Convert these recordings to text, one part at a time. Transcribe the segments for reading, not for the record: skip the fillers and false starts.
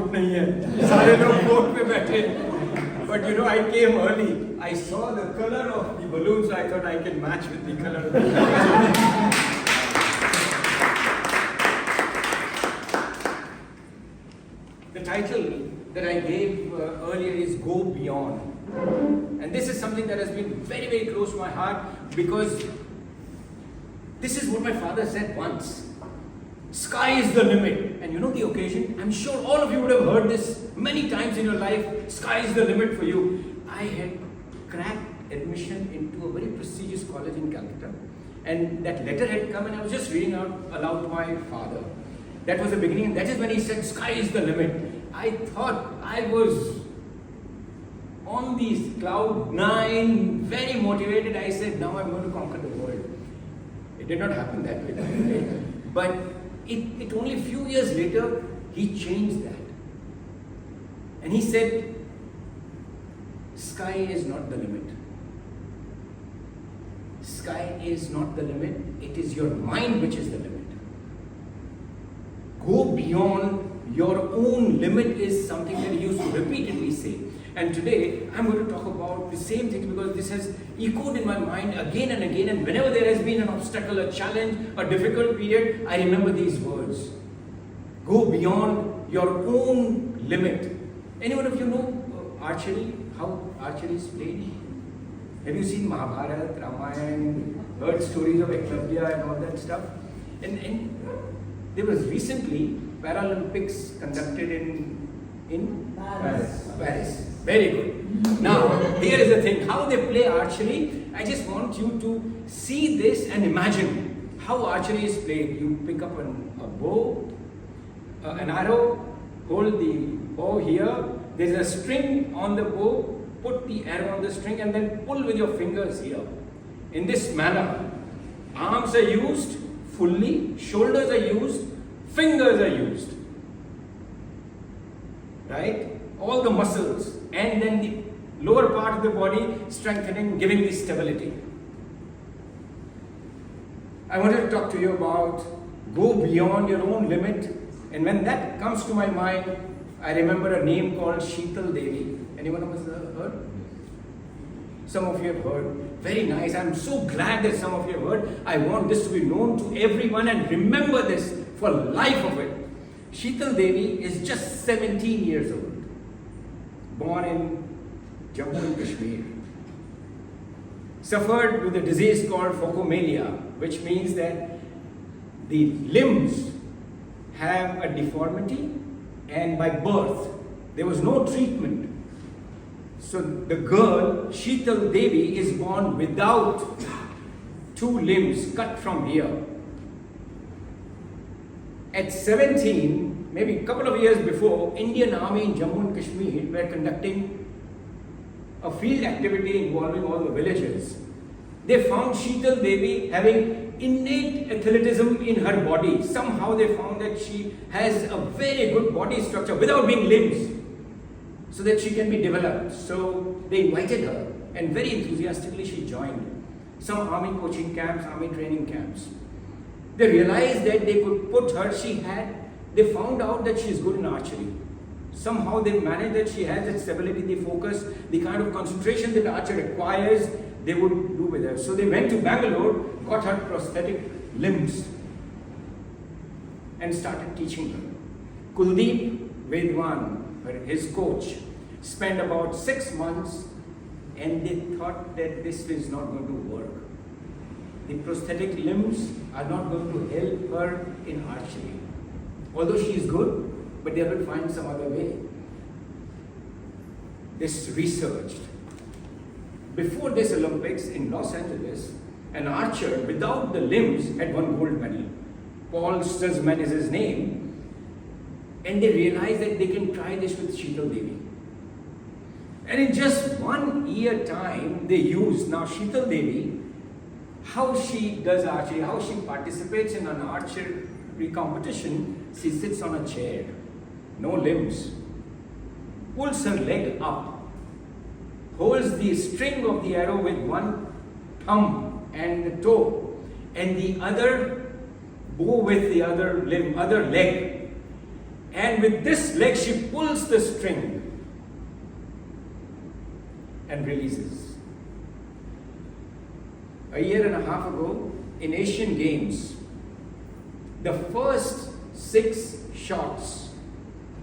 boat नहीं है, सारे लोग boat पे बैठे. But you know, I came early. I saw the color of the balloons. I thought I can match with the color of the balloons. The title that I gave earlier is Go Beyond. And this is something that has been very, very close to my heart because this is what my father said once. Sky is the limit. And you know the occasion? I'm sure all of you would have heard this many times in your life. Sky is the limit for you. I had cracked admission into a very prestigious college in Calcutta. And that letter had come and I was just reading out aloud to my father. That was the beginning. And that is when he said, sky is the limit. I thought I was on the cloud 9, very motivated. I said, now I'm going to conquer the world. It did not happen that way, right? But it only a few years later, he changed that. And he said, sky is not the limit. Sky is not the limit. It is your mind which is the limit. Go beyond your own limit is something that he used to repeatedly say. And today, I'm going to talk about the same thing because this has echoed in my mind again and again. And whenever there has been an obstacle, a challenge, a difficult period, I remember these words. Go beyond your own limit. Anyone of you know archery? How archery is played? Have you seen Mahabharata, Ramayana, heard stories of Eklavya and all that stuff? And there was recently Paralympics conducted in Paris. Very good. Now, here is the thing. How they play archery, I just want you to see this and imagine how archery is played. You pick up a bow, an arrow, hold the bow here. There's a string on the bow, put the arrow on the string and then pull with your fingers here. In this manner, arms are used fully, shoulders are used, fingers are used. Right? All the muscles and then the lower part of the body strengthening, giving the stability. I wanted to talk to you about go beyond your own limit. And when that comes to my mind, I remember a name called Sheetal Devi. Anyone of us heard? Some of you have heard. Very nice. I'm so glad that some of you have heard. I want this to be known to everyone and remember this for life of it. Sheetal Devi is just 17 years old. Born in Jammu and Kashmir. Suffered with a disease called phocomelia, which means that the limbs have a deformity and by birth there was no treatment. So the girl, Sheetal Devi, is born without two limbs cut from here. At 17, maybe a couple of years before, Indian Army in Jammu and Kashmir were conducting a field activity involving all the villagers. They found Sheetal Devi having innate athleticism in her body. Somehow they found that she has a very good body structure without being limbs, so that she can be developed. So they invited her and very enthusiastically she joined some army coaching camps, army training camps. They realized that they could put her, they found out that she is good in archery. Somehow they managed that she has that stability, the focus, the kind of concentration that archer requires, they would do with her. So they went to Bangalore, got her prosthetic limbs and started teaching her. Kuldeep Vedwan, his coach, spent about 6 months and they thought that this is not going to work. The prosthetic limbs are not going to help her in archery. Although she is good, but they will find some other way. This researched. Before this Olympics in Los Angeles, an archer without the limbs had won gold medal. Paul Stutzman is his name. And they realized that they can try this with Sheetal Devi. And in just 1 year time, they used, now Sheetal Devi, how she does archery, how she participates in an archery competition, she sits on a chair, no limbs, pulls her leg up, holds the string of the arrow with one thumb and the toe, and the other bow with the other limb, other leg, And with this leg, she pulls the string and releases. A year and a half ago, in Asian Games, the first 6 shots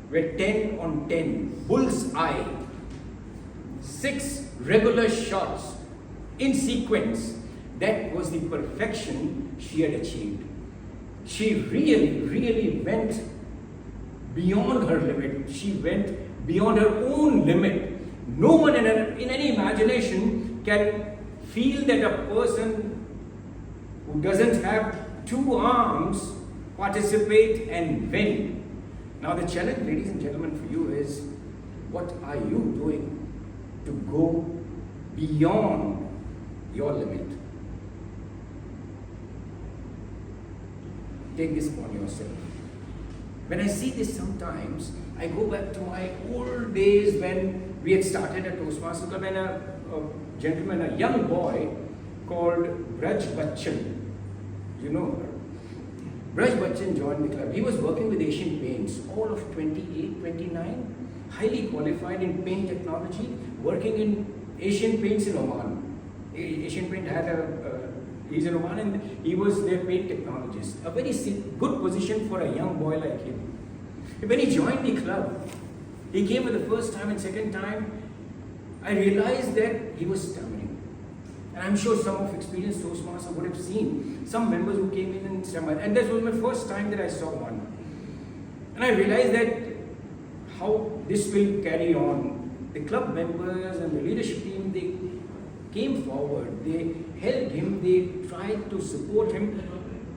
were 10 on 10, bull's eye. 6 regular shots in sequence. That was the perfection she had achieved. She really went beyond her limit. She went beyond her own limit. No one in any imagination can feel that a person who doesn't have 2 arms participate and win. Now the challenge, ladies and gentlemen, for you is, what are you doing to go beyond your limit? Take this upon yourself. When I see this sometimes, I go back to my old days when we had started a Toastmasters Club, and a gentleman, a young boy called Braj Bachchan. You know her. Braj Bachchan joined the club. He was working with Asian Paints, all of 28, 29, highly qualified in paint technology, working in Asian Paints in Oman. Asian Paint had he's in Oman, and he was their paint technologist. A very good position for a young boy like him. When he joined the club, he came for the first time and second time, I realized that he was stammering. And I'm sure some of experienced Toastmasters would have seen some members who came in and stammered. And this was my first time that I saw one. And I realized that how this will carry on. The club members and the leadership team, they came forward, they helped him, they tried to support him.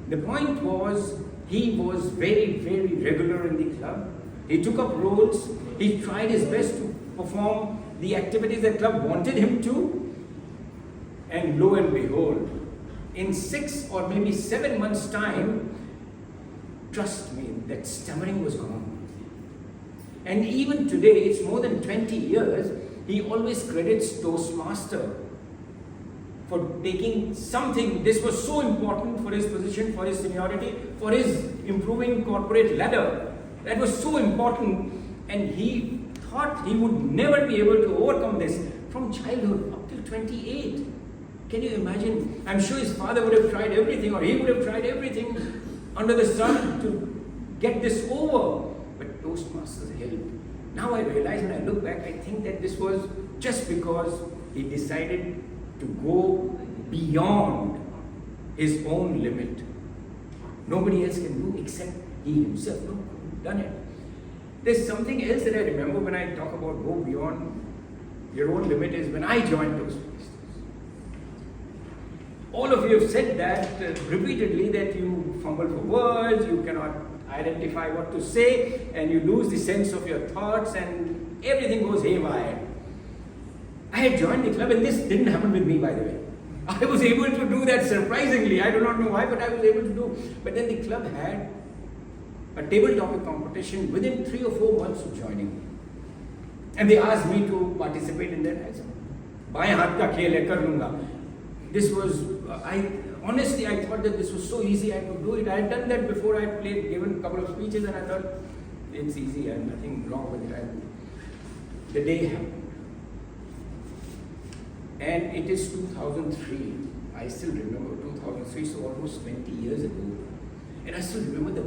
The point was, he was very regular in the club. He took up roles, he tried his best to perform the activities the club wanted him to. And lo and behold, in 6 or maybe 7 months' time, trust me, that stammering was gone. And even today, it's more than 20 years, he always credits Toastmaster for taking something. This was so important for his position, for his seniority, for his improving corporate ladder. That was so important, and he thought he would never be able to overcome this from childhood up till 28. Can you imagine? I'm sure his father would have tried everything, or he would have tried everything under the sun to get this over. But Toastmasters helped. Now I realize, when I look back, I think that this was just because he decided to go beyond his own limit. Nobody else can do except he himself. No, done it. There's something else that I remember when I talk about go beyond your own limit, is when I joined Toastmasters. All of you have said that repeatedly, that you fumble for words, you cannot identify what to say, and you lose the sense of your thoughts, and everything goes haywire. I had joined the club, and this didn't happen with me, by the way. I was able to do that surprisingly. I do not know why, but I was able to do. But then the club had a table topic competition within 3 or 4 months of joining. And they asked me to participate in that. I said, "Baएं हाथ का खेल है, कर लूँगा." This was, honestly, I thought that this was so easy, I could do it. I had done that before. I had given a couple of speeches, and I thought, it's easy, and nothing wrong with it. The day happened. And it is 2003. I still remember 2003, so almost 20 years ago. And I still remember the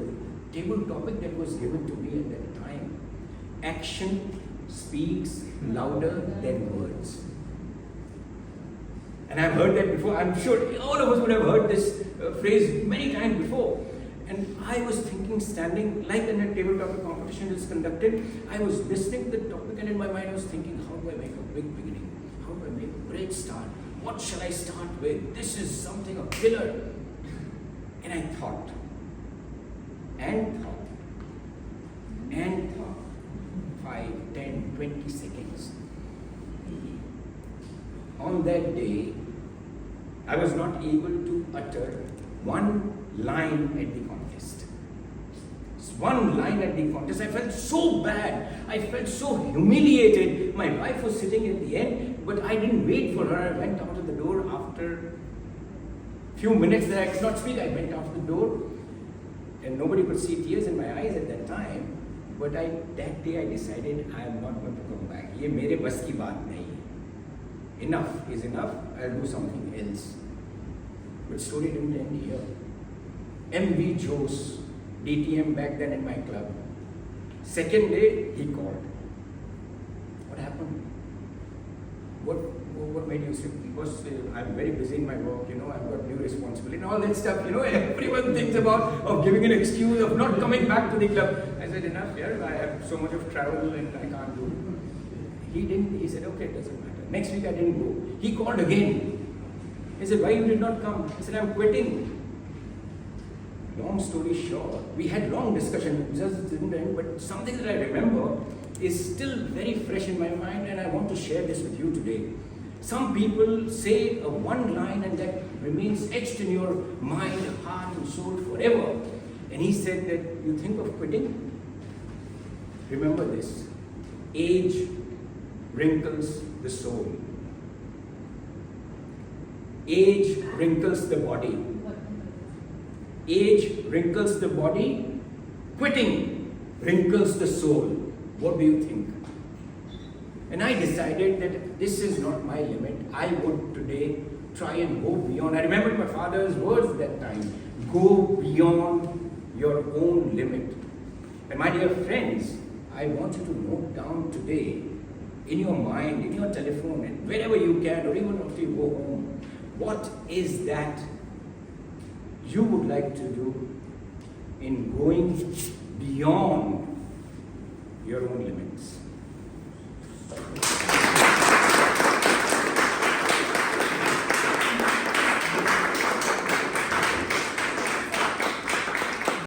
table topic that was given to me at that time. Action speaks louder than words. And I've heard that before. I'm sure all of us would have heard this phrase many times before. And I was thinking, standing like in a table topic competition is conducted, I was listening to the topic, and in my mind I was thinking, how do I make a big beginning? How do I make a great start? What shall I start with? This is something, a killer. And I thought, and thought, and thought, 5, 10, 20 seconds. On that day, I was not able to utter one line at the contest. One line at the contest. I felt so bad. I felt so humiliated. My wife was sitting at the end, but I didn't wait for her. I went out of the door after a few minutes that I could not speak. I went out of the door, and nobody could see tears in my eyes at that time. But that day I decided I am not going to come back. ये मेरे बस की बात नहीं है. Enough is enough. I'll do something else. But story didn't end here. MV Jose, DTM back then in my club. Second day he called. What happened? What made you sick? Because I'm very busy in my work, I've got new responsibility and all that stuff, everyone thinks about of giving an excuse of not coming back to the club. I said, enough, I have so much of travel and I can't do it. He didn't, he said, okay, it doesn't matter. Next week I didn't go. He called again. He said, why you did not come? He said, I'm quitting. Long story short, we had long discussion, it just didn't end, but something that I remember is still very fresh in my mind, and I want to share this with you today. Some people say a one line and that remains etched in your mind, heart and soul forever. And he said that you think of quitting? Remember this, age wrinkles the soul. Age wrinkles the body. Age wrinkles the body. Quitting wrinkles the soul. What do you think? And I decided that this is not my limit. I would today try and go beyond. I remembered my father's words at that time. Go beyond your own limit. And my dear friends, I want you to note down today in your mind, in your telephone, and wherever you can, or even after you go home, what is that you would like to do in going beyond your own limits?